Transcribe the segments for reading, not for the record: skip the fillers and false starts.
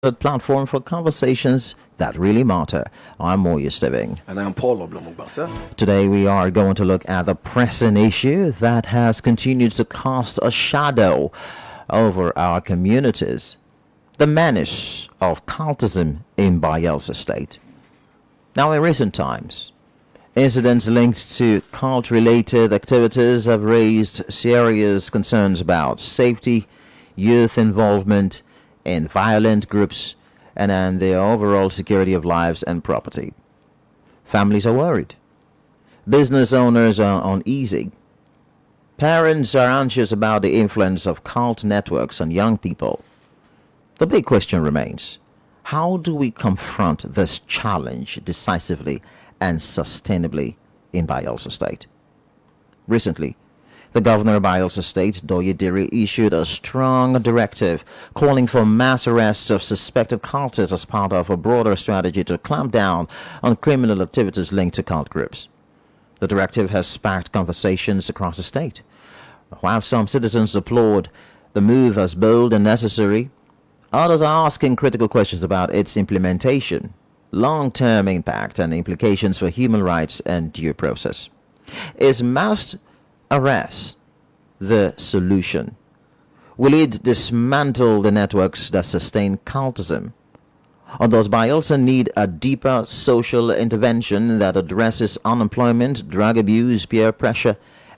platform for conversations that really matter. I'm Moye. And I'm Obulomu, Gbassa. Today we are going to look at the pressing issue that has continued to cast a shadow over our communities. The menace of cultism in Bayelsa State. Now, in recent times, incidents linked to cult-related activities have raised serious concerns about safety, youth involvement in violent groups, and the overall security of lives and property. Families are worried. Business owners are uneasy. Parents are anxious about the influence of cult networks on young people. The big question remains, how do we confront this challenge decisively and sustainably in Bayelsa State? Recently, the governor of Bayelsa State, Odayibo, issued a strong directive calling for mass arrests of suspected cultists as part of a broader strategy to clamp down on criminal activities linked to cult groups. The directive has sparked conversations across the state. While some citizens applaud the move as bold and necessary, others are asking critical questions about its implementation, long-term impact, and implications for human rights and due process. Is mass arrest the solution? Will it dismantle the networks that sustain cultism? Or does Bayelsa need a deeper social intervention that addresses unemployment, drug abuse, peer pressure,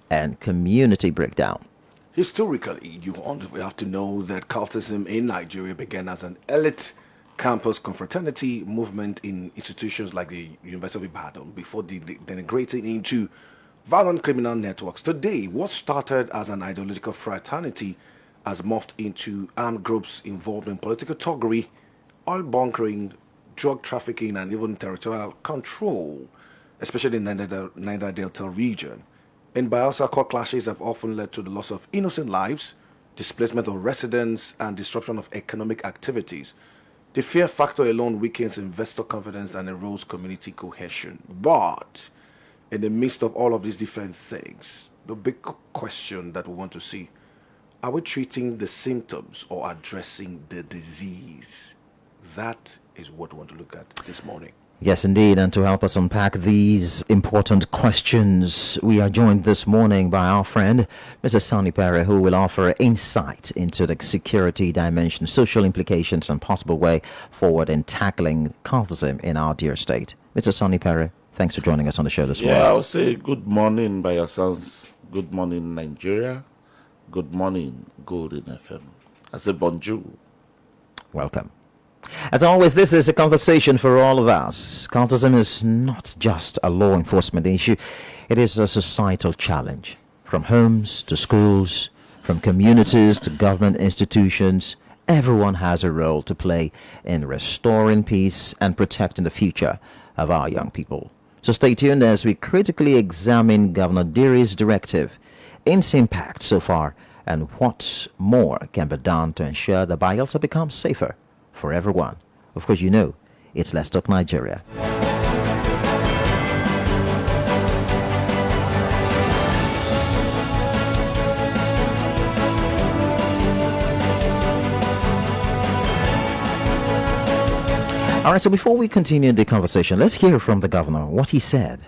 and community breakdown? Historically, you have to know that cultism in Nigeria began as an elite campus confraternity movement in institutions like the University of Ibadan before degenerating into violent criminal networks. Today, what started as an ideological fraternity has morphed into armed groups involved in political thuggery, oil bunkering, drug trafficking, and even territorial control, especially in the Niger Delta region. In Bayelsa, court clashes have often led to the loss of innocent lives, displacement of residents, and disruption of economic activities. The fear factor alone weakens investor confidence and erodes community cohesion. But in the midst of all of these different things, the big question that we want to see, are we treating the symptoms or addressing the disease? That is what we want to look at this morning. Yes, indeed. And to help us unpack these important questions, we are joined this morning by our friend, Mr. Sunny Pere, who will offer insight into the security dimension, social implications, and possible way forward in tackling cultism in our dear state. Mr. Sunny Pere, thanks for joining us on the show this morning. Yeah, I'll say good morning by your sons. Good morning, Nigeria. Good morning, Golden FM. I say bonjour. Welcome. As always, this is a conversation for all of us. Cultism is not just a law enforcement issue. It is a societal challenge. From homes to schools, from communities to government institutions, everyone has a role to play in restoring peace and protecting the future of our young people. So stay tuned as we critically examine Governor Diri's directive, its impact so far, and what more can be done to ensure the Bayelsa becomes safer for everyone. Of course, you know, it's Let's Talk Nigeria. All right, so before we continue the conversation, let's hear from the governor what he said.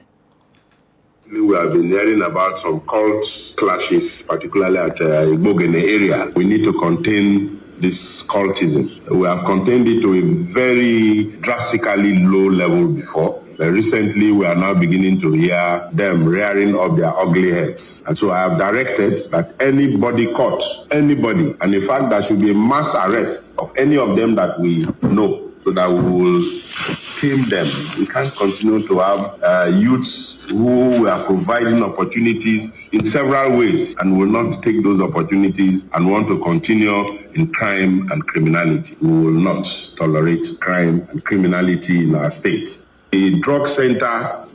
We have been hearing about some cult clashes, particularly at Igbogene area. We need to contain this cultism. We have contained it to a very drastically low level before. But recently, we are now beginning to hear them rearing up their ugly heads. And so I have directed that anybody caught, anybody, and in fact, there should be a mass arrest of any of them that we know, so that we will tame them. We can't continue to have youths who are providing opportunities in several ways and will not take those opportunities and want to continue in crime and criminality. We will not tolerate crime and criminality in our state. A drug center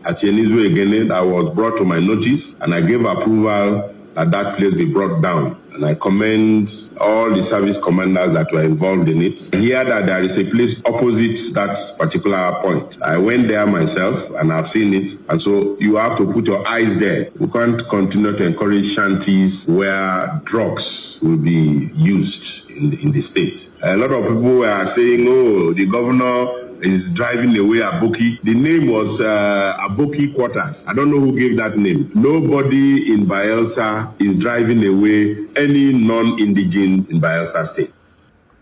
at Yenizu Egene that was brought to my notice, and I gave approval that place be brought down. And I commend all the service commanders that were involved in it. I hear that there is a place opposite that particular point. I went there myself and I've seen it. And so you have to put your eyes there. We can't continue to encourage shanties where drugs will be used in the state. A lot of people were saying, oh, the governor is driving away Aboki. The name was Aboki Quarters. I don't know who gave that name. Nobody in Bayelsa is driving away any non-indigene in Bayelsa State.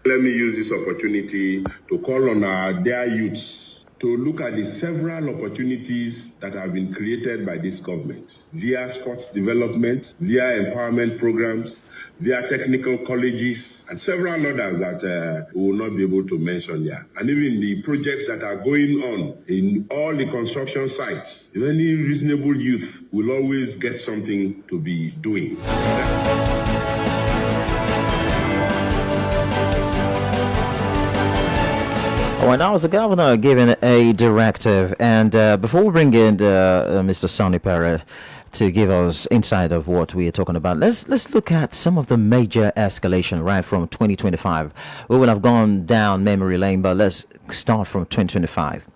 Let me use this opportunity to call on our dear youths to look at the several opportunities that have been created by this government via sports development, via empowerment programs, via technical colleges, and several others that we will not be able to mention here. And even the projects that are going on in all the construction sites. Any reasonable youth will always get something to be doing. When I was the governor giving a directive, and before we bring in Mr. Sunny Pere to give us insight of what we are talking about, let's look at some of the major escalation right from 2025. We will have gone down memory lane, but let's start from 2025.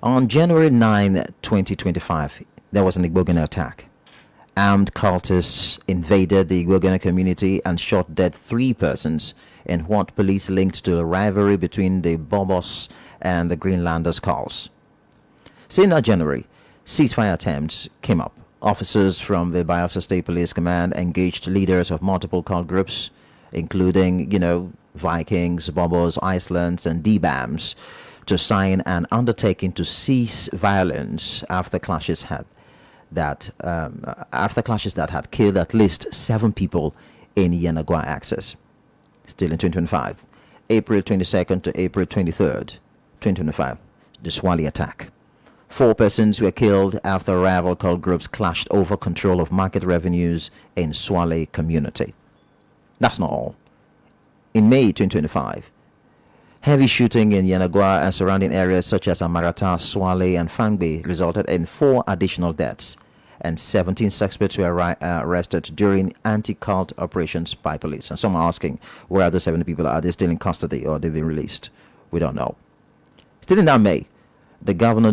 On January 9, 2025, there was an Igbogene attack. Armed cultists invaded the Igbogene community and shot dead 3 persons in what police linked to the rivalry between the Bobos and the Greenlanders calls. Since that January, ceasefire attempts came up. Officers from the Bayelsa State Police Command engaged leaders of multiple cult groups, including, Vikings, Bobos, Icelands, and D-BAMs, to sign an undertaking to cease violence after clashes that had killed at least 7 people in Yenagoa access. Still in 2025, April 22nd to April 23rd, 2025, the Swale attack. 4 persons were killed after rival cult groups clashed over control of market revenues in Swale community. That's not all. In May 2025, heavy shooting in Yenagoa and surrounding areas such as Amarata, Swale, and Fangbe resulted in 4 additional deaths, and 17 suspects were arrested during anti-cult operations by police. And some are asking, where are the 70 people? Are they still in custody or they've been released? We don't know. Still in that May, the governor,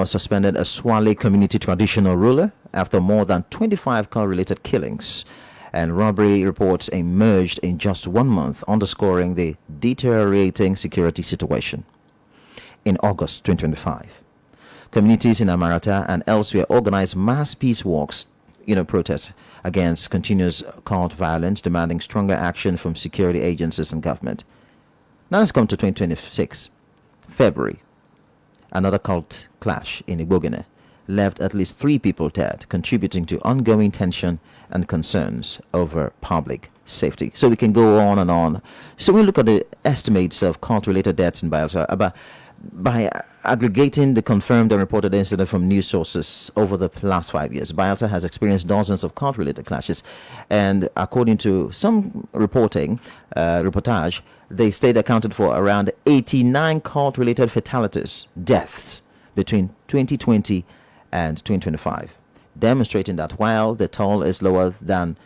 suspended a Swale community traditional ruler after more than 25 cult-related killings. And robbery reports emerged in just 1 month, underscoring the deteriorating security situation. In August 2025, communities in Amarata and elsewhere organized mass peace walks, protests against continuous cult violence, demanding stronger action from security agencies and government. Now let's come to 2026. February. Another cult clash in Igbogene left at least 3 people dead, contributing to ongoing tension and concerns over public safety. So we can go on and on. So we look at the estimates of cult-related deaths in Bayelsa. By aggregating the confirmed and reported incident from news sources over the last 5 years, Bayelsa has experienced dozens of cult-related clashes. And according to some reportage, the state accounted for around 89 cult-related fatalities, deaths, between 2020 and 2025, demonstrating that while the toll is lower than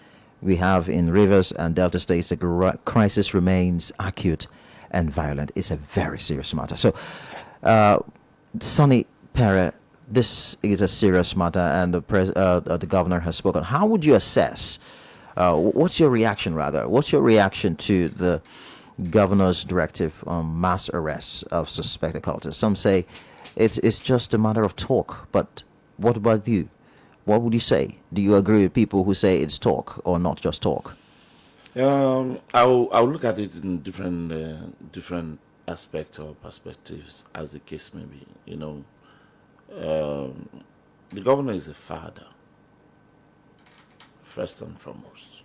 we have in Rivers and Delta states, the crisis remains acute and violent. It's a very serious matter. So, Sunny Pere, this is a serious matter, and the governor has spoken. How would you assess? What's your reaction, rather? What's your reaction to the governor's directive on mass arrests of suspected cultists? Some say it's just a matter of talk, but what about you? What would you say? Do you agree with people who say it's talk or not just talk? I'll look at it in different aspects or perspectives, as the case may be. The governor is a father, first and foremost,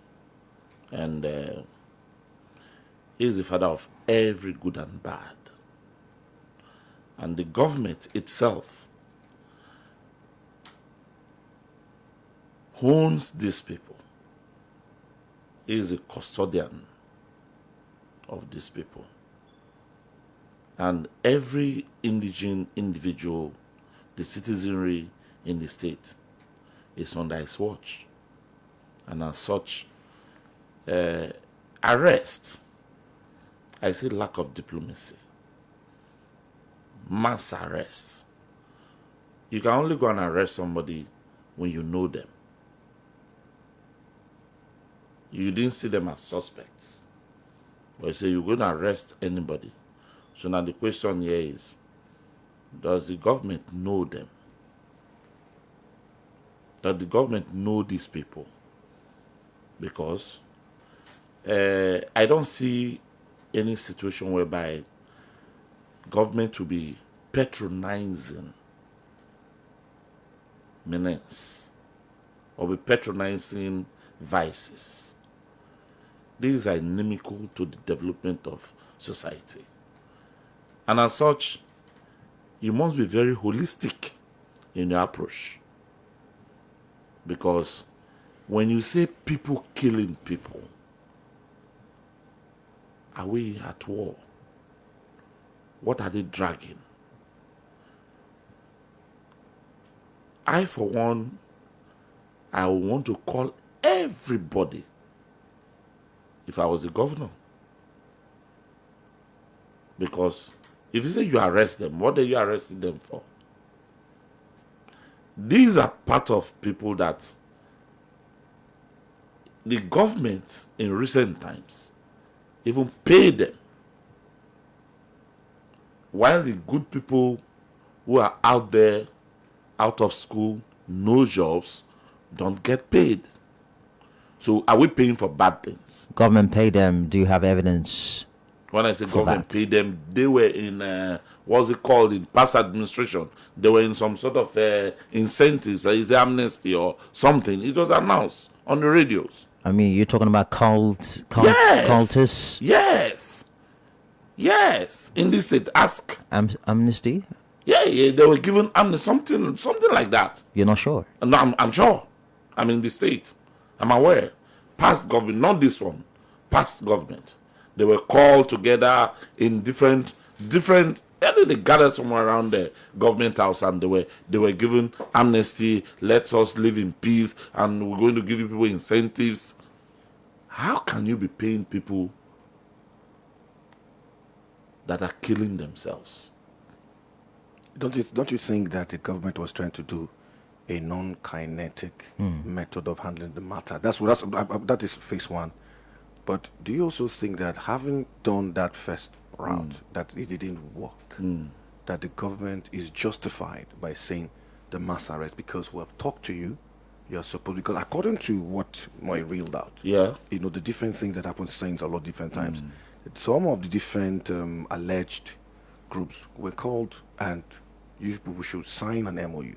and he is the father of every good and bad. And the government itself owns these people. He is a custodian of these people. And every indigent individual, the citizenry in the state, is under his watch. And as such, arrests, I say lack of diplomacy, mass arrests. You can only go and arrest somebody when you know them. You didn't see them as suspects But you say you're going to arrest anybody. So now the question here is, does the government know them? Does the government know these people? Because I don't see any situation whereby government will be patronizing menace or be patronizing vices. These are inimical to the development of society. And as such, you must be very holistic in your approach. Because when you say people killing people, are we at war? What are they dragging? I, for one, I would want to call everybody if I was the governor. Because if you say you arrest them, what are you arresting them for? These are part of people that the government in recent times even pay them, while the good people who are out there, out of school, no jobs, don't get paid. So are we paying for bad things? Government pay them. Do you have evidence? When I say government pay them, they were in, what's it called, in past administration. They were in some sort of incentives, is the amnesty or something. It was announced on the radios. I mean, you're talking about cultists? Yes. In this state, ask. Amnesty? Yeah, they were given amnesty, something like that. You're not sure? No, I'm sure. I'm in the state. I'm aware. Past government, not this one. Past government. They were called together in different. They gathered somewhere around the government house and they were given amnesty. Let us live in peace, and we're going to give you people incentives. How can you be paying people that are killing themselves? Don't you think that the government was trying to do a non-kinetic method of handling the matter? That is phase one. But do you also think that having done that first route, that it didn't work, that the government is justified by saying the mass arrest because we have talked to you, you're supposed, because according to what Moye reeled out, the different things that happen since a lot of different times, some of the different alleged groups were called, and you people should sign an MOU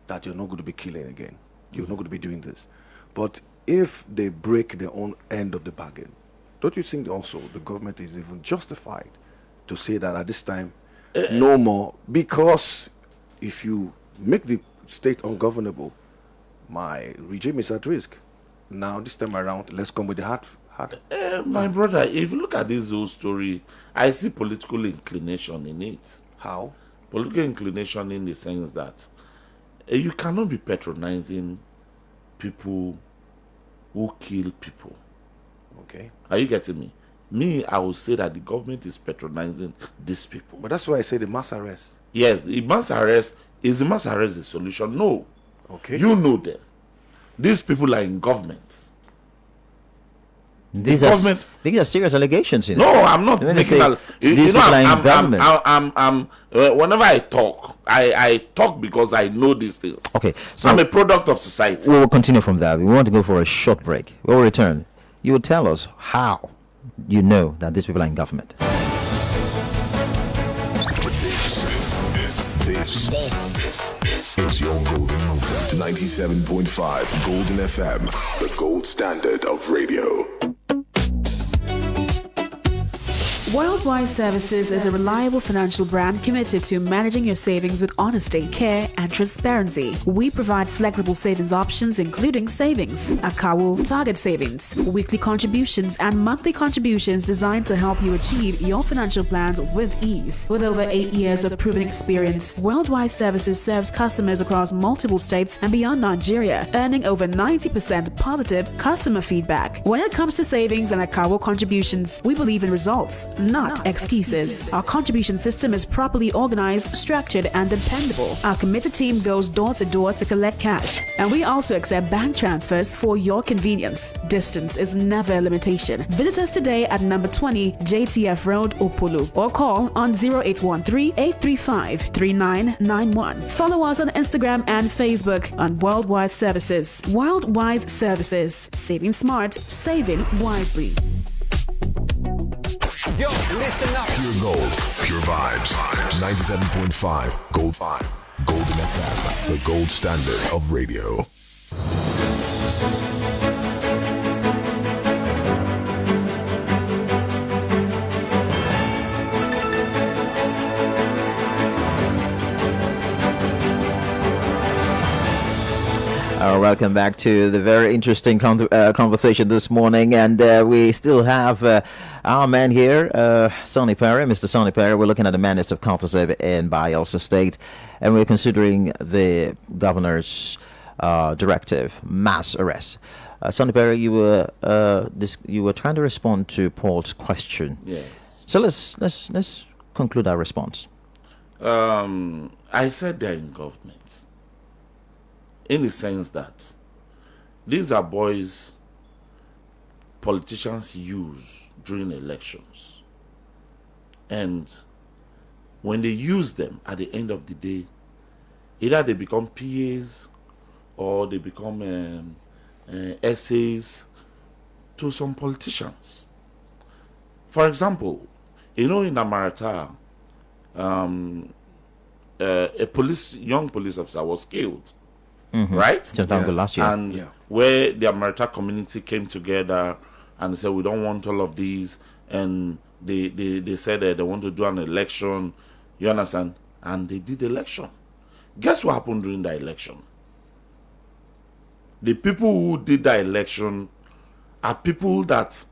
that you're not going to be killing again. You're not going to be doing this. But if they break their own end of the bargain, don't you think also the government is even justified to say that at this time, no more? Because if you make the state ungovernable, my regime is at risk. Now, this time around, let's come with the hard. My brother, if you look at this whole story, I see political inclination in it. How? Political inclination in the sense that you cannot be patronizing people who kill people. Okay. Are you getting me? Me, I would say that the government is patronizing these people. But that's why I say the mass arrest. Yes, the mass arrest. Is the mass arrest the solution? No. Okay. You know them. These people are in government. These are serious allegations. No, I'm not making that. Whenever I talk because I know these things. Okay, so I'm a product of society. We will continue from that. We want to go for a short break. We'll return. You will tell us how you know that these people are in government. This is your Golden Movement. 97.5 Golden FM, the gold standard of radio. Worldwide Services is a reliable financial brand committed to managing your savings with honesty, care, and transparency. We provide flexible savings options, including savings, akawo, target savings, weekly contributions, and monthly contributions designed to help you achieve your financial plans with ease. With over 8 years of proven experience, Worldwide Services serves customers across multiple states and beyond Nigeria, earning over 90% positive customer feedback. When it comes to savings and akawo contributions, we believe in results. not excuses. Our contribution system is properly organized, structured, and dependable. Our committed team goes door to door to collect cash, and we also accept bank transfers for your convenience. Distance is never a limitation. Visit us today at number 20 JTF Road, Opulu, or call on 0813-835-3991. Follow us on Instagram and Facebook on Worldwide Services. Worldwide Services. Saving smart, saving wisely. Yo, listen up. Pure gold, pure vibes. 97.5 Gold 5. Golden FM, the gold standard of radio. Welcome back to the very interesting conversation this morning, and we still have our man here, Sunny Pere, Mr. Sunny Pere. We're looking at the menace of cultism in Bayelsa State, and we're considering the governor's directive, mass arrest. Sunny Pere, you were trying to respond to Paul's question. Yes. So let's conclude our response. I said they're in government, in the sense that these are boys politicians use during elections. And when they use them, at the end of the day, either they become PAs or they become essays to some politicians. For example, in Tamaraupreye, a young police officer was killed. Mm-hmm. Right? Yentown Gord last year. And where the Tamaraupreye community came together and said, we don't want all of these, and they said that they want to do an election, you understand? And they did election. Guess what happened during the election? The people who did the election are people that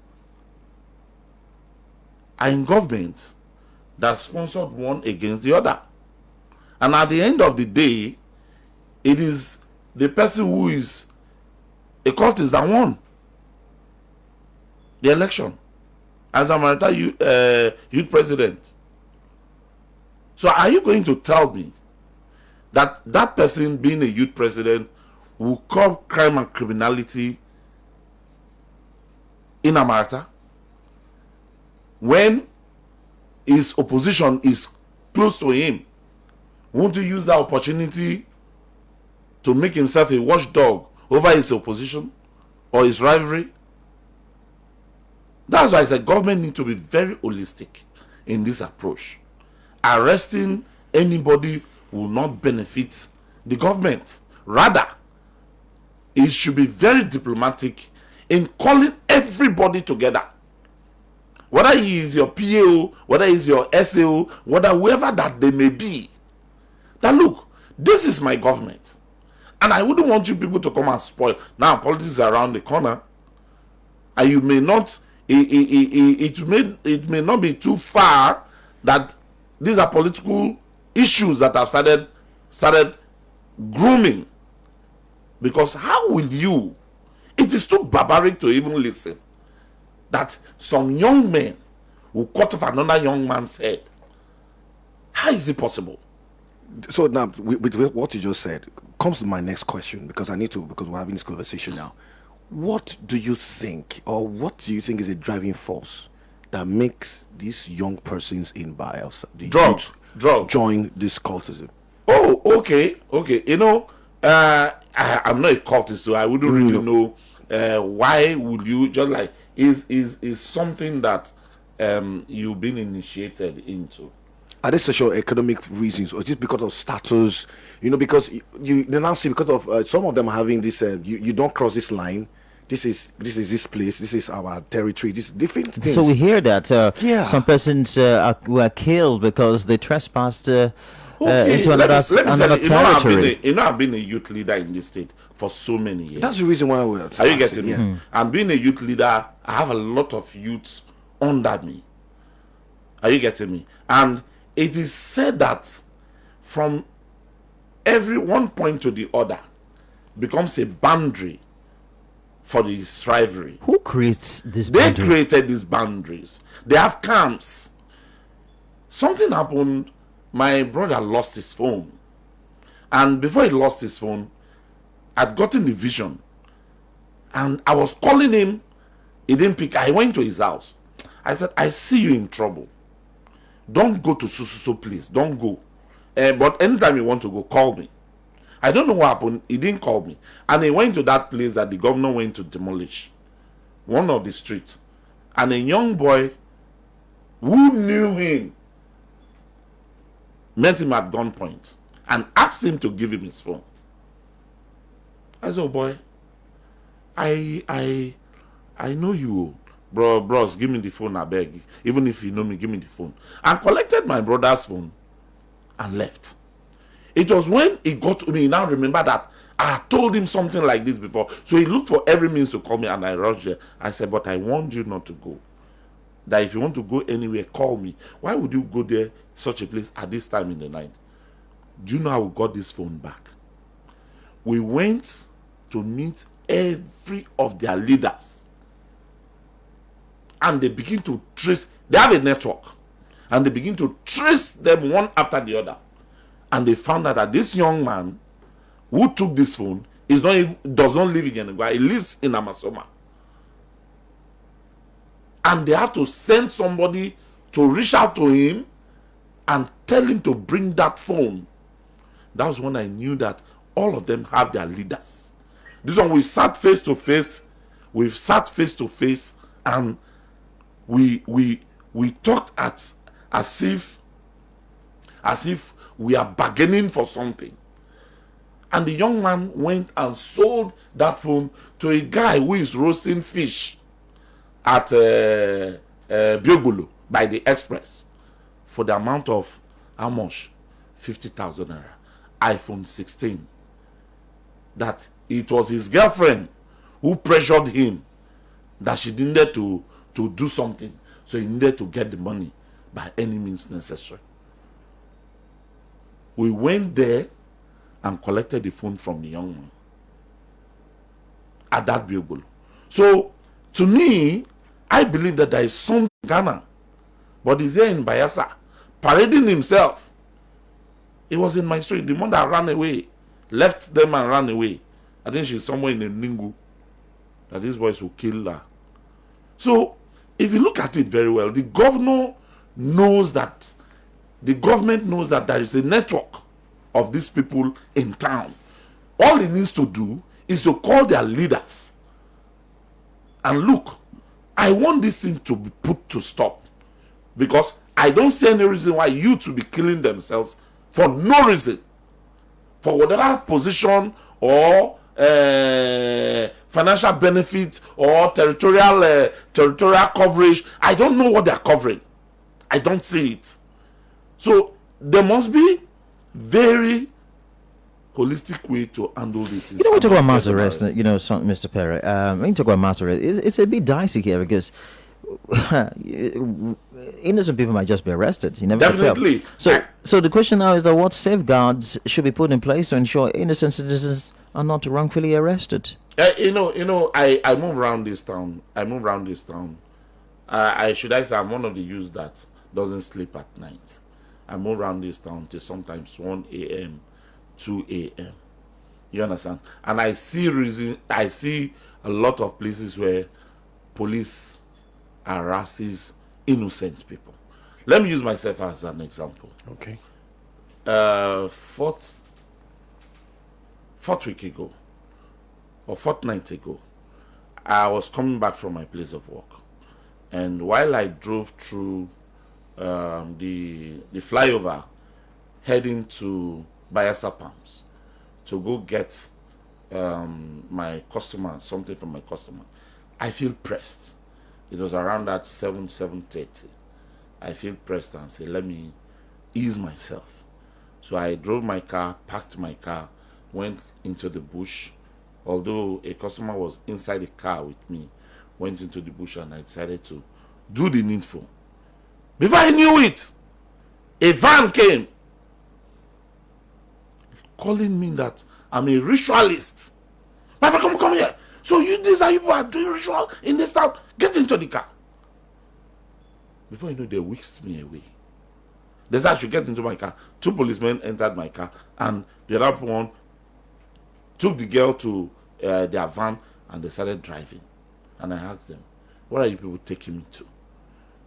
are in government that sponsored one against the other. And at the end of the day, it is the person who is a cultist that won the election as a Tamaraupreye youth president. So are you going to tell me that that person being a youth president will curb crime and criminality in Tamaraupreye when his opposition is close to him? Won't he use that opportunity to make himself a watchdog over his opposition or his rivalry? That's why I said government need to be very holistic in this approach. Arresting anybody will not benefit the government. Rather, it should be very diplomatic in calling everybody together. Whether he is your PAO, whether he is your SAO, whether whoever that they may be. That look, this is my government. And I wouldn't want you people to come and spoil. Now, politics is around the corner. And you may not, it may not be too far that these are political issues that have started grooming. Because how will you, it is too barbaric to even listen, that some young men will cut off another young man's head. How is it possible? So now, with what you just said, comes to my next question, because we're having this conversation now. What do you think, or what do you think is a driving force that makes these young persons in Bayelsa, Drugs. join this cultism? Oh, okay. I'm not a cultist, so I wouldn't really know why would you, just like, is something that you've been initiated into. Are there socio-economic reasons, or is it because of status? Because you now see, because of some of them are having this, you don't cross this line. This is this place. This is our territory. This is different things. So we hear that some persons were killed because they trespassed into another territory. I've been a youth leader in this state for so many years. That's the reason why we're. Are you getting me? And being a youth leader, I have a lot of youths under me. Are you getting me? And it is said that from every one point to the other becomes a boundary for this rivalry. Who creates this They boundary? created these boundaries. They have camps. Something happened. My brother lost his phone. And before he lost his phone, I'd gotten the vision. And I was calling him. He didn't pick. I went to his house. I said, I see you in trouble. Don't go to so please. Don't go. But anytime you want to go, call me. I don't know what happened. He didn't call me. And he went to that place that the governor went to demolish. One of the streets. And a young boy who knew him met him at gunpoint and asked him to give him his phone. I said, oh boy, I know you. Bros, give me the phone, I beg. Even if you know me, give me the phone. And collected my brother's phone and left. It was when he got to me, now remember that I told him something like this before. So he looked for every means to call me, and I rushed there. I said, but I warned you not to go. That if you want to go anywhere, call me. Why would you go there, such a place, at this time in the night? Do you know how we got this phone back? We went to meet every of their leaders. And they begin to trace, they have a network. And they begin to trace them one after the other. And they found out that this young man who took this phone does not live in Yenagoa. He lives in Amasoma. And they have to send somebody to reach out to him and tell him to bring that phone. That was when I knew that all of them have their leaders. This one, we sat face to face. We've sat face to face, and we talked as if we are bargaining for something. And the young man went and sold that phone to a guy who is roasting fish at Obulomu by the express for the amount of how much? 50,000 naira. iPhone 16. That it was his girlfriend who pressured him that she needed to do something. So he needed to get the money by any means necessary. We went there and collected the phone from the young man at that Obulomu. So, to me, I believe that there is some Ghana, but he's here in Bayelsa, parading himself. He was in my street. The one that ran away, left them and ran away. I think she's somewhere in the Ningu, that these boys will kill her. So, if you look at it very well, the government knows that there is a network of these people in town. All he needs to do is to call their leaders and look, I want this thing to be put to stop, because I don't see any reason why you to be killing themselves for no reason, for whatever position or financial benefit or territorial coverage. I don't know what they are covering. I don't see it. So there must be very holistic way to handle this. You know, we talk about mass arrest, Mr. Pere. When you talk about mass arrest, it's a bit dicey here, because innocent people might just be arrested. You never can tell. Definitely. So the question now is that what safeguards should be put in place to ensure innocent citizens are not wrongfully arrested? I move around this town. I say I'm one of the youths that doesn't sleep at night. I move around this town till sometimes 1 a.m., 2 a.m. You understand? And I see a lot of places where police harasses innocent people. Let me use myself as an example. Okay. Fortnight ago, I was coming back from my place of work, and while I drove through the flyover heading to Bayelsa Palms to go get my customer, something from my customer, I feel pressed. It was around that 7:30. I feel pressed and say, let me ease myself. So I drove my car, parked my car, went into the bush. Although a customer was inside the car with me, went into the bush, and I decided to do the needful. Before I knew it, a van came calling me that I'm a ritualist. My friend, come here. So these are people are doing ritual in this town. Get into the car. Before you know, they whisked me away. They said I should get into my car. 2 policemen entered my car, and the other one took the girl to their van, and they started driving. And I asked them, "Where are you people taking me to?"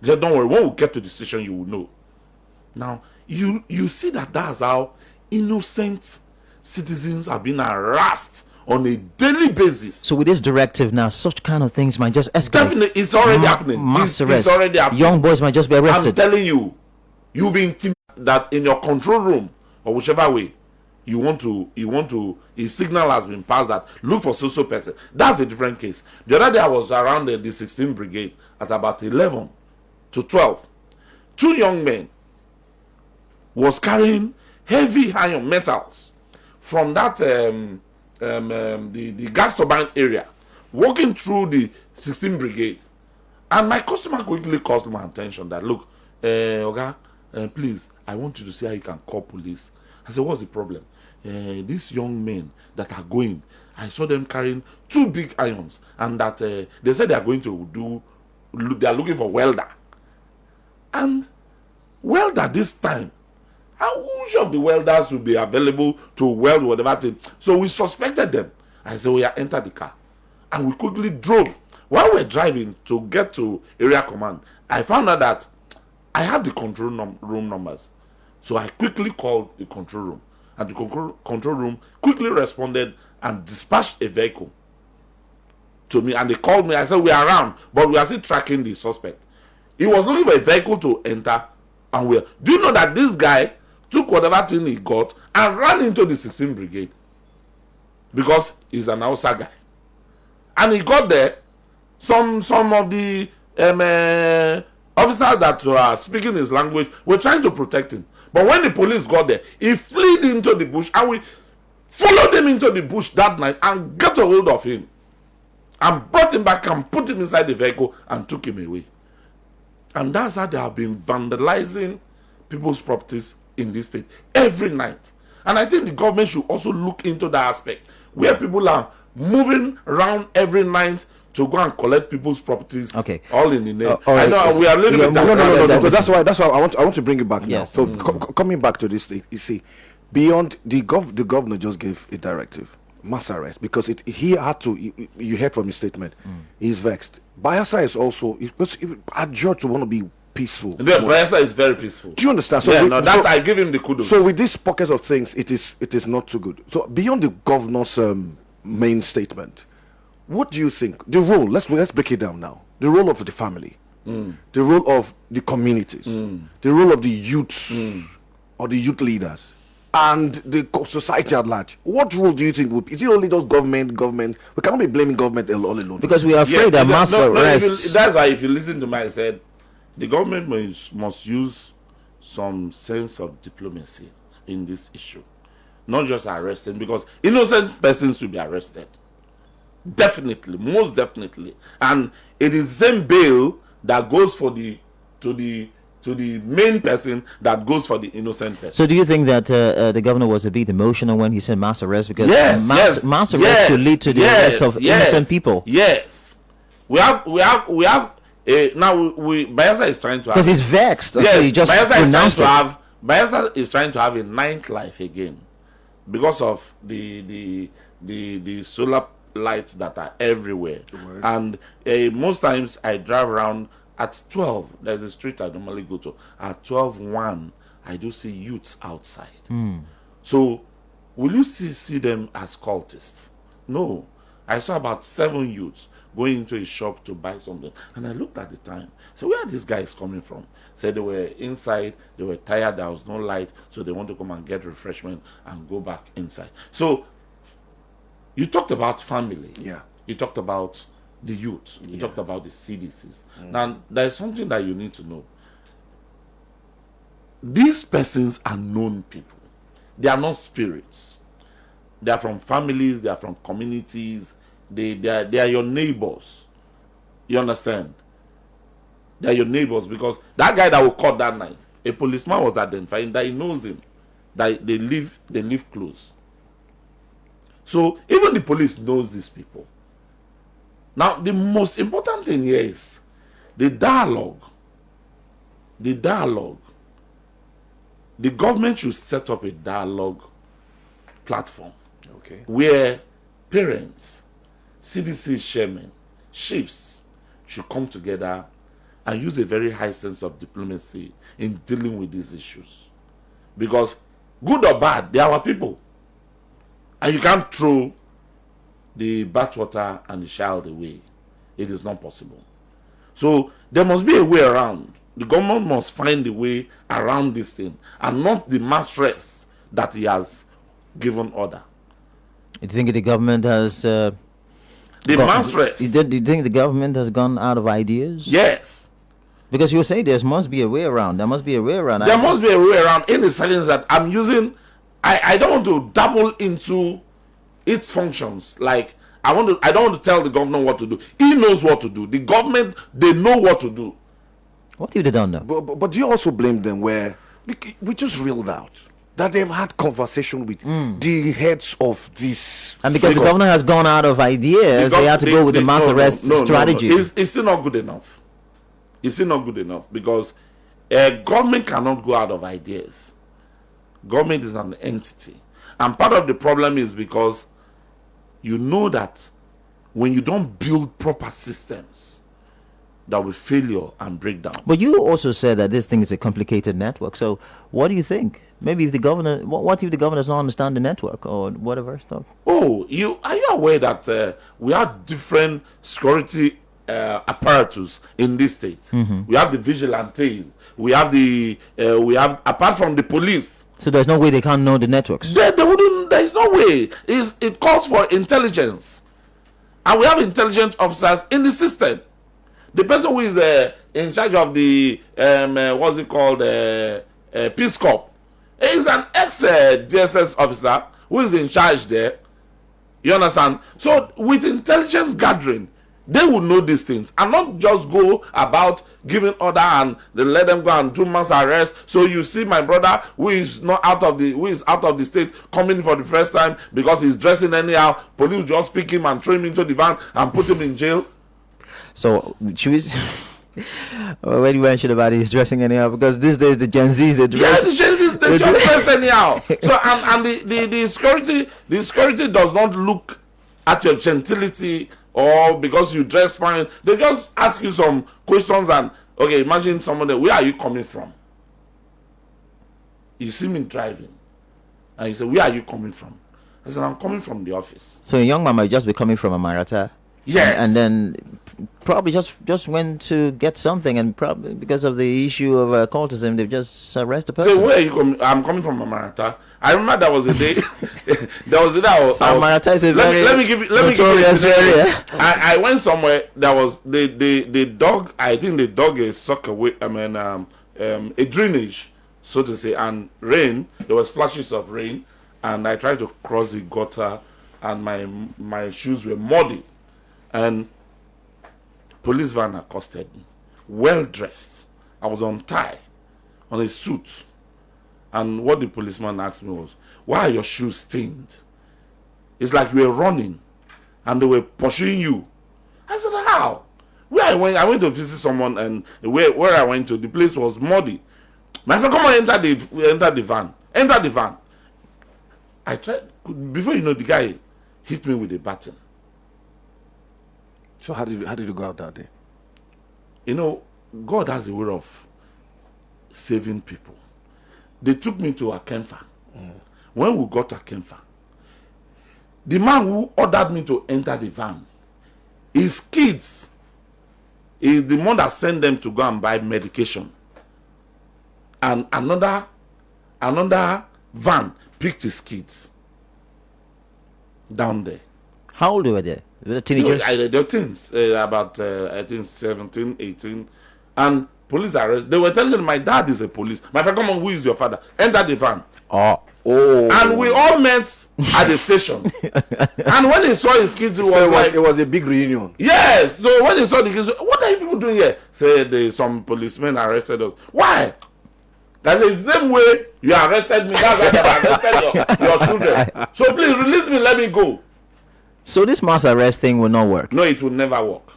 They said, "Don't worry, when we get to the station, you will know." Now, you see that's how innocent citizens are being harassed on a daily basis. So with this directive now, such kind of things might just escalate. Definitely, it's already happening. Mass It's arrest. already happening. Young boys might just be arrested. I'm telling you, you'll be intimidated that in your control room or whichever way you want to, a signal has been passed that look for so person. That's a different case. The other day I was around the 16th Brigade at about 11 to 12. 2 young men was carrying heavy iron metals from that the gas turbine area, walking through the 16th Brigade. And my customer quickly caused my attention that, look, Oga, please, I want you to see how you can call police. I said, what's the problem? These young men that are going, I saw them carrying 2 big irons, and that they said they are going to they are looking for welder. And welder this time, which of the welders will be available to weld whatever thing? So we suspected them. I said, we are enter the car. And we quickly drove. While we were driving to get to area command, I found out that I have the control room numbers. So I quickly called the control room. And the control room quickly responded and dispatched a vehicle to me. And they called me. I said, we are around, but we are still tracking the suspect. He was looking for a vehicle to enter. And do you know that this guy took whatever thing he got and ran into the 16th Brigade? Because he's an Hausa guy. And he got there. Some of the officers that were speaking his language were trying to protect him. But when the police got there, he fled into the bush, and we followed him into the bush that night and got a hold of him and brought him back and put him inside the vehicle and took him away. And that's how they have been vandalizing people's properties in this state every night. And I think the government should also look into that aspect, where people are moving around every night to go and collect people's properties. Okay. All in the name. Right. I know we are a little bit. No. That's why I want to bring it back Yes. now. So coming back to this thing, you see, beyond the governor just gave a directive, mass arrest, because he had to. You heard from his statement, he's vexed. Bayelsa is also because adjured to want to be peaceful. The Bayelsa is very peaceful. Do you understand? So I give him the kudos. So with these pockets of things, it is not too good. So beyond the governor's main statement, what do you think the role? Let's break it down now. The role of the family, the role of the communities, the role of the youths or the youth leaders, and the society at large. What role do you think is it only just government? We cannot be blaming government all alone. Because we are afraid that mass arrests. That's why if you listen to me, I said the government must use some sense of diplomacy in this issue, not just arresting, because innocent persons should be arrested. Definitely, most definitely, and it is the same bail that goes for the main person that goes for the innocent person. So do you think that the governor was a bit emotional when he said mass arrest? Because mass arrest could lead to the arrest of innocent people. Yes, we have now Bayelsa is trying to have, because he's vexed. Yes, So he just Bayelsa is trying to have a ninth life again because of the solar lights that are everywhere. And most times I drive around at 12. There's a street I normally go to. At 12:1, I do see youths outside. So will you see them as cultists? No. I saw about 7 youths going into a shop to buy something, and I looked at the time. So where are these guys coming from? Said they were inside, they were tired, there was no light, so they want to come and get refreshment and go back inside. So you talked about family. Yeah. You talked about the youth. You talked about the CDCs. Now, there is something that you need to know. These persons are known people. They are not spirits. They are from families. They are from communities. They are your neighbors. You understand? They are your neighbors, because that guy that we caught that night, a policeman was identifying that he knows him, that they live close. So even the police knows these people. Now, the most important thing here is the dialogue. The dialogue. The government should set up a dialogue platform where parents, CDC chairmen, chiefs should come together and use a very high sense of diplomacy in dealing with these issues. Because good or bad, they are our people. And you can't throw the bathwater and the child away. It is not possible. So there must be a way around. The government must find a way around this thing and not the mass rest that he has given order. You think the government has... the mass rest. Do you think the government has gone out of ideas? Yes. Because you say there must be a way around. There must be a way around. There must be a way around in the sense that I'm using... I don't want to dabble into its functions. Like, I don't want to tell the governor what to do. He knows what to do. The government, they know what to do. What if they don't know? But do you also blame them where we just reeled out that they've had conversation with the heads of this, and because the governor has gone out of ideas, they had to go with the mass arrest strategy. It's still not good enough. It's still not good enough because government cannot go out of ideas. Government is an entity, and part of the problem is because you know that when you don't build proper systems, there will be failure and breakdown. But you also said that this thing is a complicated network. So what do you think? Maybe if the governor, what if the governor does not understand the network or whatever stuff? Oh, are you aware that we have different security apparatus in this state? Mm-hmm. We have the vigilantes. We have apart from the police. So there's no way they can't know the networks. They wouldn't. There's no way. It calls for intelligence, and we have intelligence officers in the system. The person who is in charge of the what's it called, Peace Corps, is an ex-DSS officer who is in charge there. You understand? So with intelligence gathering, they will know these things and not just go about giving order and they let them go and do mass arrest. So you see my brother who is out of the state coming for the first time because he's dressing anyhow. Police just pick him and throw him into the van and put him in jail. So should we when you mentioned about his dressing anyhow, because these days the Gen Zs they dress. Yes, the Gen Zs they just dress anyhow. So and the security does not look at your gentility or because you dress fine. They just ask you some questions and okay, imagine someone there, where are you coming from? You see me driving and you say, where are you coming from? I said, I'm coming from the office. So a young man might just be coming from a Marata. Yes. And then probably just went to get something, and probably because of the issue of cultism, they've just arrested the person. So where are you coming? I'm coming from Marata. I remember there was a day. There was a day Marata is a very let me give you area. I went somewhere. There was the dog. I think the dog is sucked away. I mean, a drainage, so to say, and rain. There was splashes of rain, and I tried to cross the gutter, and my shoes were muddy. And police van accosted me, well dressed. I was on tie, on a suit. And what the policeman asked me was, why are your shoes stained? It's like you were running and they were pursuing you. I said, how? Where I went to visit someone, and where I went to, the place was muddy. My friend, come on, enter the van. Enter the van. I tried, before you know, the guy hit me with a baton. So how did you go out that day? You know, God has a way of saving people. They took me to Akemfa. When we got to Akemfa, the man who ordered me to enter the van, his kids is the one that sent them to go and buy medication. And another van picked his kids down there. How old were they? Were they teenagers? They were teens, about I think 17, 18. And police arrest. They were telling them, my dad is a police. My friend, come on, who is your father? Enter the van. Oh. And we all met at the station. And when he saw his kids, it was a big reunion. Yes. So when he saw the kids, what are you people doing here? Said some policemen arrested us. Why? That's the same way you arrested me. That's why they arrested your children. So please release me, let me go. So this mass arrest thing will not work. No, it will never work.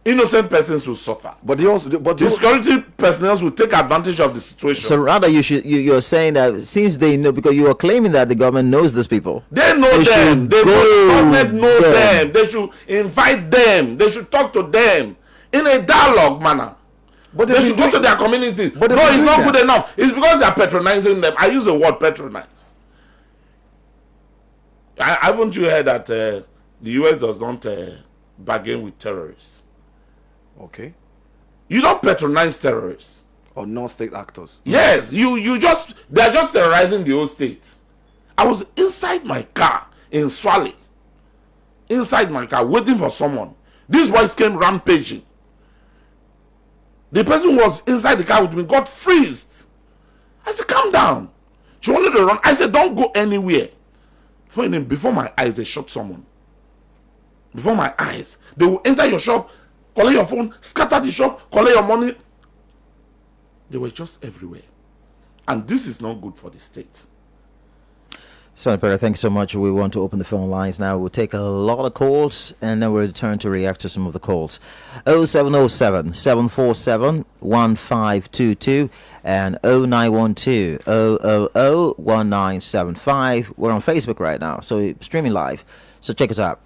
Innocent persons will suffer. But they also, but The security personnel will take advantage of the situation. So rather, you're saying that since they know, because you are claiming that the government knows these people. They know them. The government know them. They should invite them. They should talk to them in a dialogue manner. But they should go to their communities. But no, it's not good enough. It's because they are patronizing them. I use the word patronize. Haven't you heard that the US does not bargain with terrorists? Okay. You don't patronize terrorists. Or non-state actors. Yes, they're just terrorizing the whole state. I was inside my car in Swale. Inside my car, waiting for someone. These boys came rampaging. The person who was inside the car with me got freezed. I said, calm down. She wanted to run. I said, don't go anywhere. Before my eyes, they shot someone. Before my eyes. They will enter your shop, collect your phone, scatter the shop, collect your money. They were just everywhere. And this is not good for the state. Sunny Pere, thank you so much. We want to open the phone lines now. We'll take a lot of calls and then we'll return to react to some of the calls. 0707 747 1522 and 0912 000 1975. We're on Facebook right now, so streaming live. So check us out.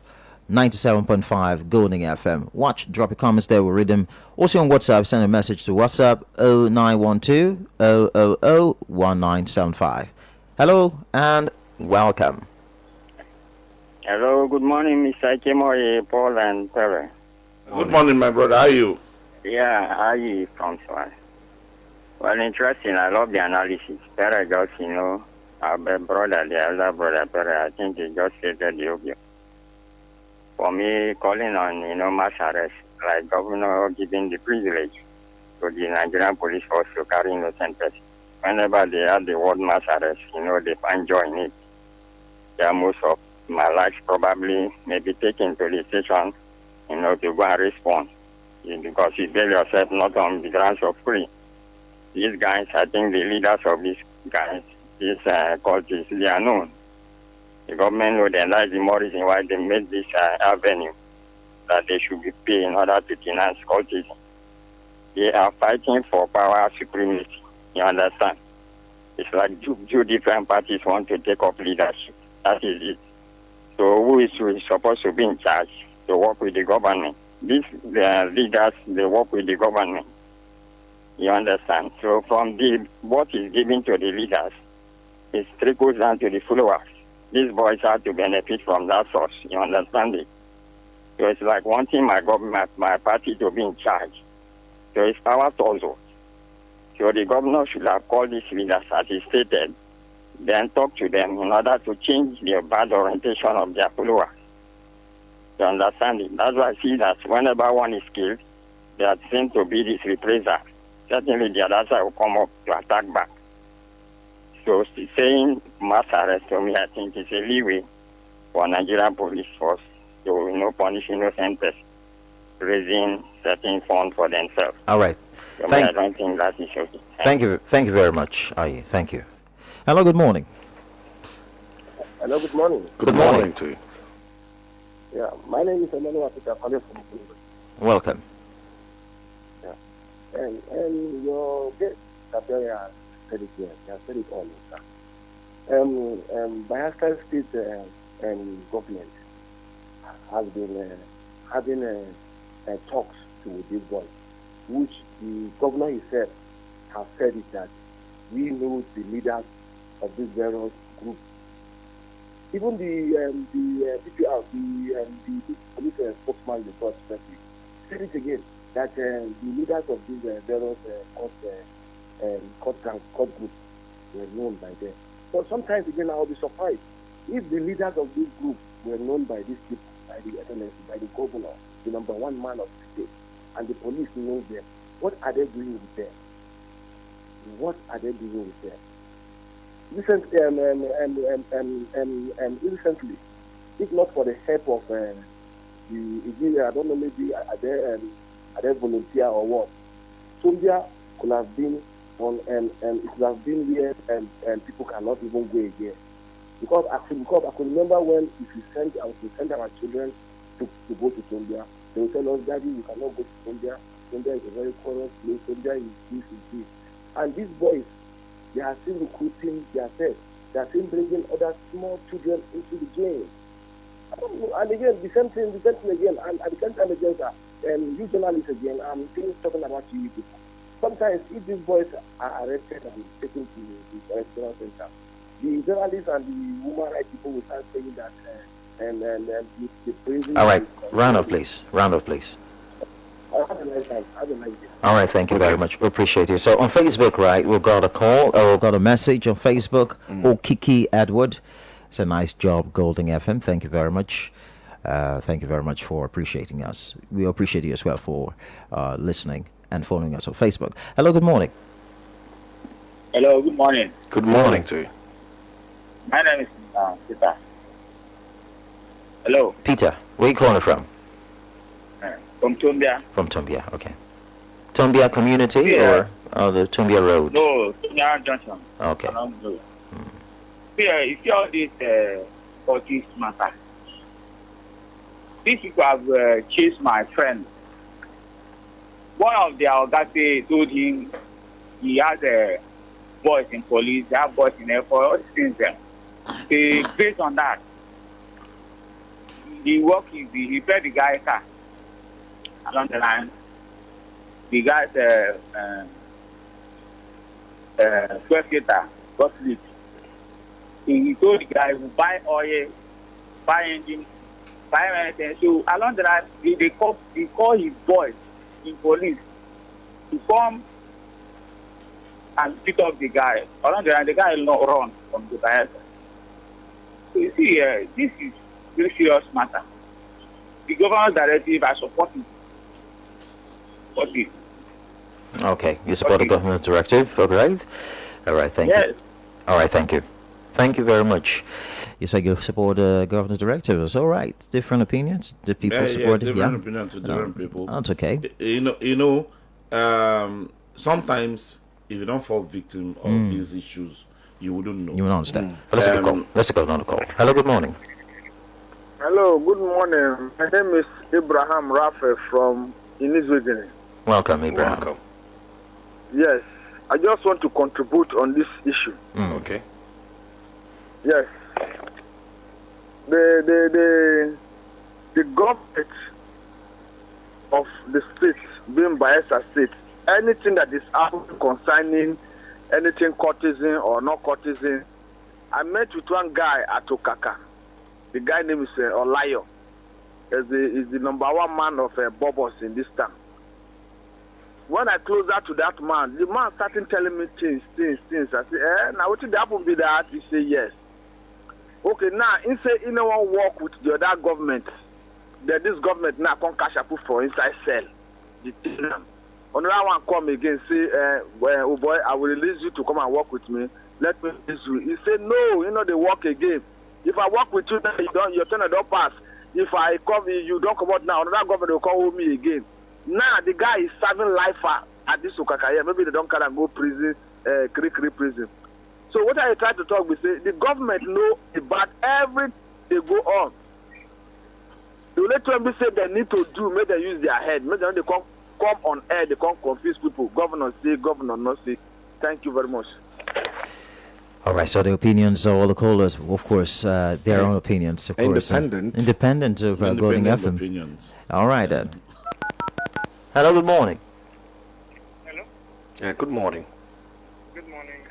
97.5 Golden FM. Watch, drop your comments there, we'll read them. Also on WhatsApp, send a message to WhatsApp 0912 000 1975. Hello and welcome. Hello, good morning, Mr. Moye, Paul and Pere. Good morning, my brother. How are you? Yeah, how are you from Swale? Well, interesting. I love the analysis. Pere just, our brother, the elder brother, Pere, I think he just stated the obvious. For me, calling on, mass arrest, like governor giving the privilege to the Nigerian police force to carry innocent persons. Whenever they have the word mass arrest, they find joy in it. Yeah, most of my life probably may be taken to the station, to go and respond. Because you bail yourself not on the grounds of free. These guys, I think the leaders of these guys, these cultists, they are known. The government knows that that's the more reason why they made this avenue that they should be paid in order to finance cultism. They are fighting for power supremacy. You understand? It's like two different parties want to take up leadership. That is it. So who is supposed to be in charge to work with the government? These leaders, they work with the government. You understand? So from what is given to the leaders, it trickles down to the followers. These boys have to benefit from that source. You understand it? So it's like wanting my government, my party to be in charge. So it's power also. So the governor should have called these leaders, as he stated, then talk to them in order to change the bad orientation of their followers. You understand it? That's why I see that whenever one is killed, they are seen to be this reprisal. Certainly the other side will come up to attack back. So saying mass arrest to me, I think is a leeway for Nigerian police force to punish innocent persons, raising certain funds for themselves. All right. So I don't think that is okay. Thank you very much, Aye. Thank you. Hello, good morning. Hello, good morning. Good morning to you. Yeah, my name is Emmanuel Peter calling from Welcome. Yeah. And your guest, Tamaraupreye, said it here. He has said it all. Bayelsa State government has been having talks to this boy, which the governor himself has said it that we know the leaders of this various group. Even the DPR, the police spokesman, the first person, said it again that the leaders of these various court groups were known by them. But sometimes again, I'll be surprised if the leaders of this group were known by these people, by the SNSC, by the governor, the number one man of the state, and the police knows them. What are they doing with them? What are they doing with them? Recently, if not for the help of I don't know, maybe are they volunteer or what? Sombia could have been on, and it could have been here, and people cannot even go again. Because I could remember when if we send our children to go to Tombia, they will tell us, Daddy, you cannot go to Tombia. Tombia is a very corrupt place. Tombia is this. And these boys, they are still recruiting themselves. They are still bringing other small children into the game. And again, the same thing again. And at the same time again, you journalists again, I'm still talking about you people. Sometimes if these boys are arrested and taken to the restaurant center, the journalists and the human rights people will start saying that the prison... All right, round up, please. Have a nice day. All right, thank you very much. We appreciate you. So on Facebook, right, we've got a call, or we've got a message on Facebook. Kiki Edward. It's a nice job, Golden FM. Thank you very much. Thank you very much for appreciating us. We appreciate you as well for listening and following us on Facebook. Hello, good morning. Hello, good morning. Good morning to you. My name is Peter. Hello. Peter, where are you calling from? From Tombia. From Tombia, okay. Tombia community or the Tombia Road? No, Tombia Junction. Okay. Here, you see all this Cultism matter. These people have chased my friend. One of their Ogate told him he has boys in police, they have boys in air force, all these things. Based on that, he fed the guy car along the line. The guy's 12 gator got slipped. He told the guy to buy oil, buy engine, buy anything. So along the line, they call his boys in police to come and pick up the guy. Along the line, the guy will not run from the Bayelsa. So you see, this is very serious matter. The governor's directive, I support it. Okay, you support the government directive, all right? All right, thank you. All right, thank you. Thank you very much. You say you support the governor's directive. It's all right. Different opinions. The people support it. Different opinions to different people. That's okay. Sometimes if you don't fall victim of these issues, you wouldn't know. You will understand. But let's take a call. Let's go on a call. Hello, good morning. Hello, good morning. My name is Abraham Rafe from Inizwegene. Welcome, Abraham. Welcome. Yes, I just want to contribute on this issue. Okay. Yes. The government of the state, being Bayelsa State, anything that is happening concerning anything cultism or not cultism, I met with one guy at Okaka. The guy name is Olayo. Is the number one man of Bobos in this town. When I close out to that man, the man started telling me things. I say, now what did happen with that? He say yes. Okay, now he say he no one work with the other government. That this government now come cash up for inside cell. The tenant. Another one come again say, oh boy, I will release you to come and work with me. Let me release you. He say no, they work again. If I work with you, then your tenant don't pass. If I come, you don't come out now. Another government will call me again. Now the guy is serving life at this Okakaya. Maybe they don't come and go prison, Kiri prison. So what I try to talk with say the government know about everything they go on. The only thing we say they need to do, make them use their head. Make them they come on air, they can't confuse people. Governor say, governor not say. Thank you very much. All right, so the opinions of all the callers, of course, their own opinions, of course. Independent of Golden FM. Opinions. All right, then. Hello, good morning. Hello? Yeah, good morning. Good morning.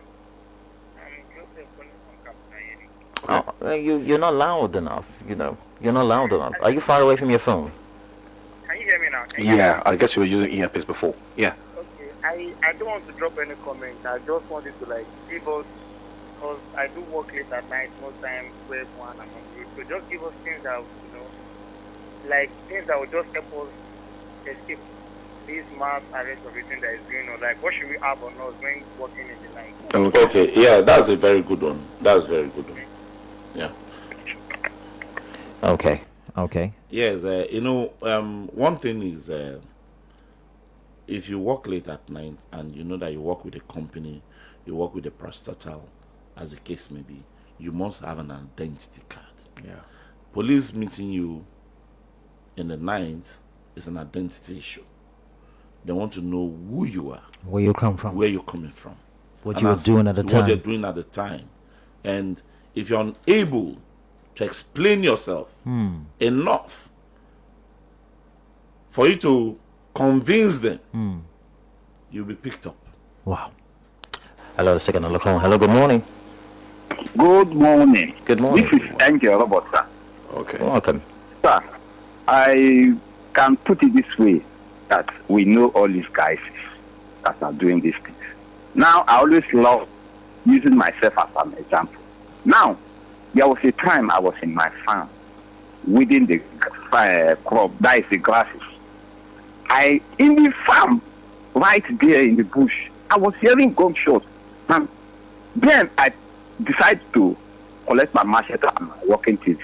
I'm Joseph calling from Oh, you're not loud enough, You're not loud enough. Are you far away from your phone? Can you hear me now? Yeah, I guess you were using earpiece before. Yeah. Okay. I don't want to drop any comment. I just wanted to give us, because I do work late at night, most times 12, 1, I'm hungry. So just give us things that, things that will just help us escape this mass arrest of everything that is going on. Like, what should we have on us when working in the night? Okay, yeah, that's a very good one. That's a very good one. Yeah. Okay. Yes, one thing is, if you work late at night and you know that you work with a company, you work with a parastatal, as the case may be, you must have an identity card. Yeah. Police meeting you in the night is an identity issue. They want to know who you are, Where you come from. where you're coming from, What and you were doing at the time. what you're doing at the time. And if you're unable to explain yourself enough for you to convince them, you'll be picked up. Wow. Hello, the second on the call. Hello, good morning. Good morning. Good morning. This is Angel Robert, sir. Okay. Welcome. Sir, I can put it this way, that we know all these guys that are doing these things. Now, I always love using myself as an example. Now, there was a time I was in my farm, within the crop, that is the grasses. In the farm, right there in the bush, I was hearing gunshots. And then I decided to collect my machete and my walking things.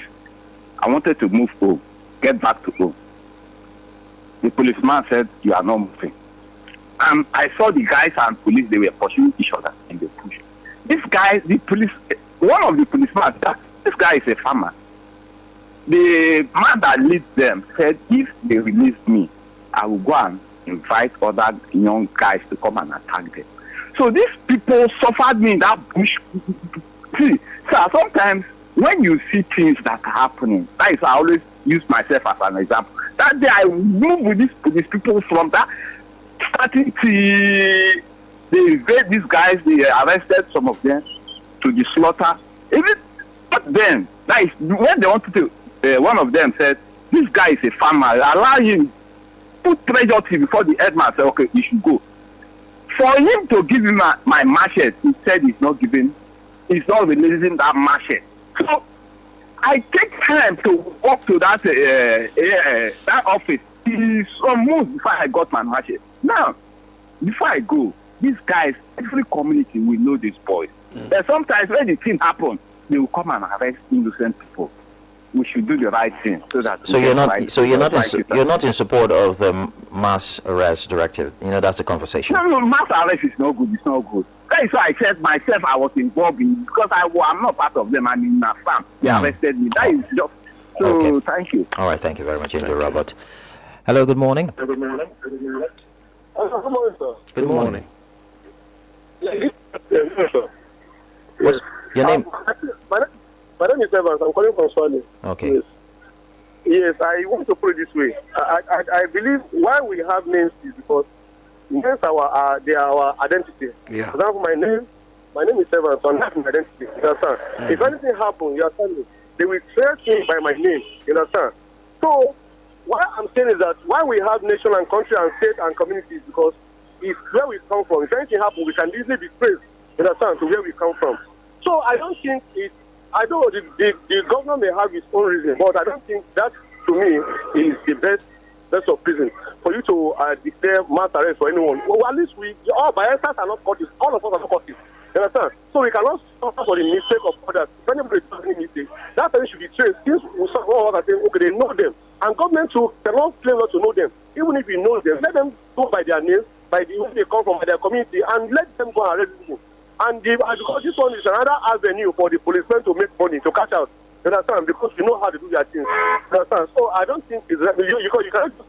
I wanted to move home, get back to home. The policeman said, "You are not moving." And I saw the guys and police, they were pursuing each other in the bush. This guy, one of the policemen, this guy is a farmer. The man that leads them said, if they release me, I will go and invite other young guys to come and attack them. So these people suffered me in that bush. See, sir, sometimes when you see things that are happening, that is, I always use myself as an example. That day I moved with these people from that starting to they invade these guys, they arrested some of them to the slaughter. Even but then, that is when they wanted to. One of them said, "This guy is a farmer. Allow him." Put pressure to him before the headman said, "Okay, you should go." For him to give him my machete, he said he's not releasing that machete. So I take time to walk to that office. It's almost before I got my machete. Now, before I go, these guys, every community will know these boys. Sometimes when the thing happens, they will come and arrest innocent people. We should do the right thing so that. So you're not in support of the mass arrest directive. That's the conversation. No, mass arrest is not good. It's not good. That is why I said myself I was involved in, because I'm not part of them. I'm in my farm. They arrested me. That is just. So Okay. Thank you. All right, thank you very much, Angel Robert. Hello, good morning. Good morning. Good morning, sir. Good morning. Yes, sir. What's your name? My name is Evans. I'm calling from Sunny. Okay. Yes, I want to put it this way. I believe why we have names is because names they are our identity. Yeah. For example, my name is Evans, so that's my identity. You understand? If anything happens, you understand me, they will trace me by my name. You understand? So what I'm saying is that why we have nation and country and state and communities, because it's where we come from. If anything happens, we can easily be traced, you understand, to where we come from. So I don't think I know the government may have its own reason, but I don't think that, to me, is the best of reason for you to declare mass arrest for anyone. Well, at least all Bayelsas are not cultists. All of us are not cultists. You understand? So we cannot suffer for the mistake of others. If anybody does any mistake, that person should be traced. Since some of us are saying, okay, they know them. And government too cannot claim not to know them. Even if you know them, let them go by their names, by the where they come from, by their community, and let them go and arrest people. And because this one is another avenue for the policemen to make money, to catch out. You understand? Because you know how to do their things. You understand? So I don't think it's you cannot just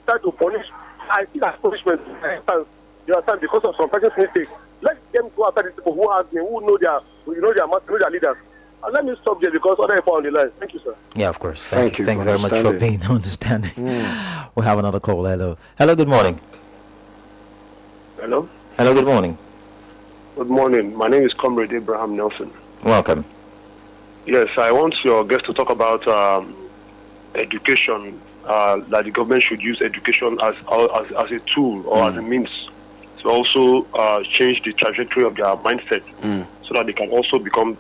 start to punish. I think that's punishment. You understand? Because of some person's mistake. Let them go after these people who have me, who know their master, know their leaders. And let me stop there because other people on the line. Thank you, sir. Yeah, of course. Thank you Thank you for very much for being understanding. We have another call. Hello. Hello, good morning. Hello. Hello, good morning. Good morning. My name is Comrade Abraham Nelson. Welcome. Yes, I want your guest to talk about education, that the government should use education as a tool or as a means to also change the trajectory of their mindset so that they can also become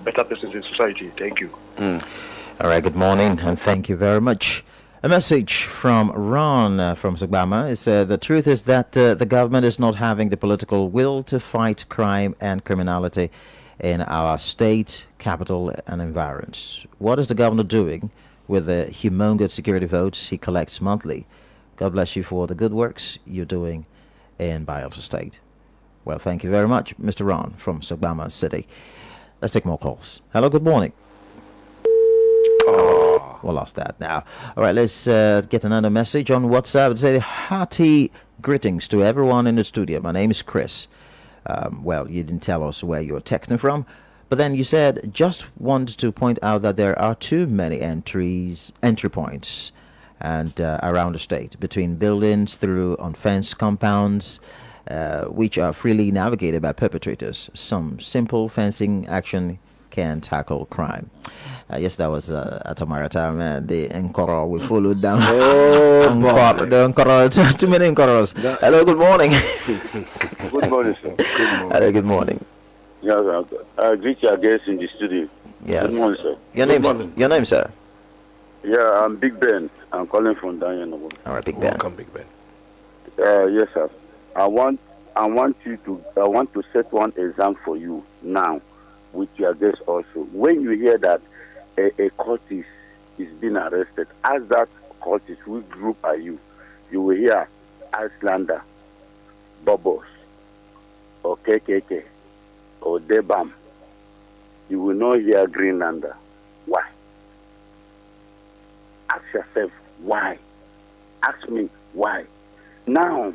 better persons in society. Thank you. All right, good morning, and thank you very much. A message from Ron from Gbassa is the truth is that the government is not having the political will to fight crime and criminality in our state, capital, and environs. What is the governor doing with the humongous security votes he collects monthly? God bless you for the good works you're doing in Bayelsa State. Well, thank you very much, Mr. Ron from Gbassa City. Let's take more calls. Hello, good morning. We lost that now. All right, let's get another message on WhatsApp. Say hearty greetings to everyone in the studio. My name is Chris. Well, you didn't tell us where you're texting from, but then you said just wanted to point out that there are too many entry points and around the state between buildings through unfenced compounds, which are freely navigated by perpetrators. Some simple fencing action can tackle crime. Yes, that was at Tamaraupreye, and the Nkoro we followed down. The Nkoro, too many Nkoros. Hello, good morning. Good morning, sir. Hello, good morning. Yes, I greet your guests in the studio. Yes. Good morning, sir. Your name, sir? Yeah, I'm Big Ben. I'm calling from Yentown. All right, Big Ben. Welcome, Big Ben. Yes, sir. I want to set one exam for you now, with your guests also. When you hear that a cultist is being arrested, ask that cultist, which group are you? You will hear Icelander, Bubbles, or KKK, or Debam. You will not hear Greenlander. Why? Ask yourself, why? Ask me, why? Now,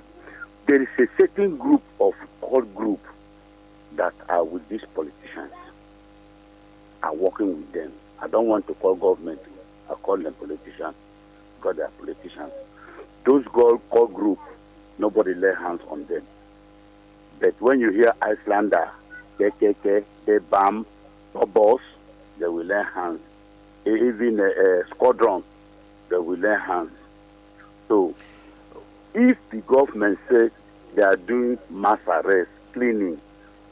there is a certain group of cult group that are with these politicians, are working with them. I don't want to call government, I call them politicians, because they are politicians. Those cult group, nobody lay hands on them. But when you hear Icelander, KKK, Debam, Bubbles, they will lay hands. Even a squadron, they will lay hands. So, if the government says they are doing mass arrest, cleaning,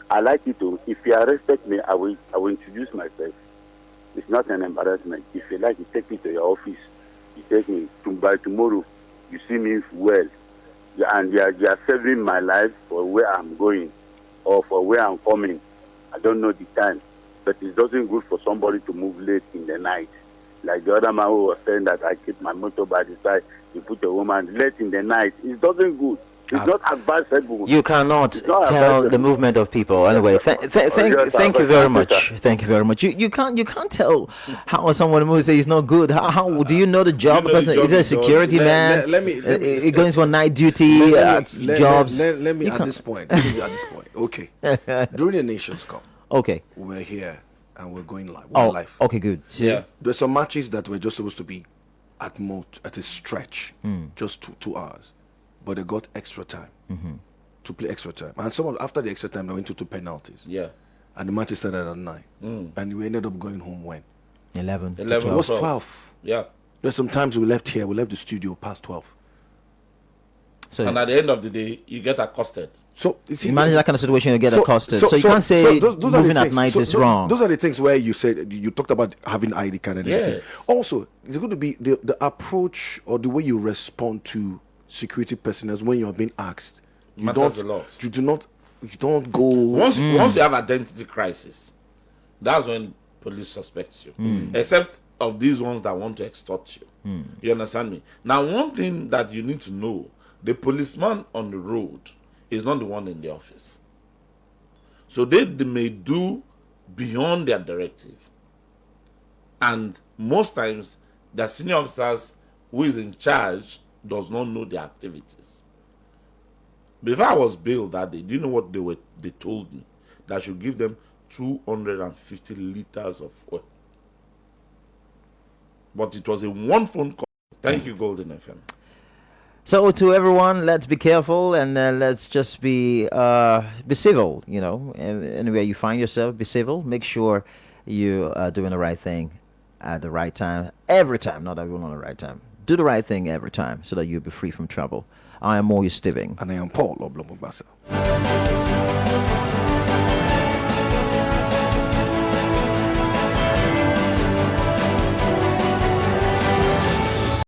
I like it to. If you arrested me, I will introduce myself. It's not an embarrassment. If you like, you take me to your office. You take me by tomorrow. You see me well, and you are saving my life for where I'm going or for where I'm coming. I don't know the time, but it doesn't good for somebody to move late in the night. Like the other man who was saying that I keep my motor by the side. You put a woman late in the night. It doesn't good. It's not advisable. You cannot tell the movement of people. Anyway, thank you very much. Thank you very much. You can't tell how someone moves. Say it's not good. How do you know the job? Is it a security man? Let me going for night duty jobs. Let me at this point. Okay. During the Nations Cup. Okay. We're here and we're going live. Live. Okay, good. Yeah. There's some matches that were just supposed to be at most at a stretch, just 2 hours. But they got extra time to play extra time. And after the extra time, they went to 2 penalties. Yeah. And the match started at 9. And we ended up going home when? 11. It was 12. Yeah. There's some times we left the studio past 12. So, and at the end of the day, you get accosted. So imagine that kind of situation, you get accosted. So you can't say those moving at night is wrong. Those are the things where you said, you talked about having ID card and everything. Also, it's going to be the approach or the way you respond to security personnel when you are being asked. You don't go once you have identity crisis. That's when police suspects you. Except of these ones that want to extort you. You understand me? Now, one thing that you need to know: the policeman on the road is not the one in the office. So they may do beyond their directive, and most times the senior officers who is in charge does not know their activities. Before I was bailed that day, do you know what they told me? That I should give them 250 liters of oil. But it was a one phone call. Thank you, Golden FM. So to everyone, let's be careful and let's just be civil. Anywhere you find yourself, be civil. Make sure you are doing the right thing at the right time, every time. Not everyone on the right time. Do the right thing every time so that you'll be free from trouble. I am Moye. And I am Paul Obulomu Gbassa.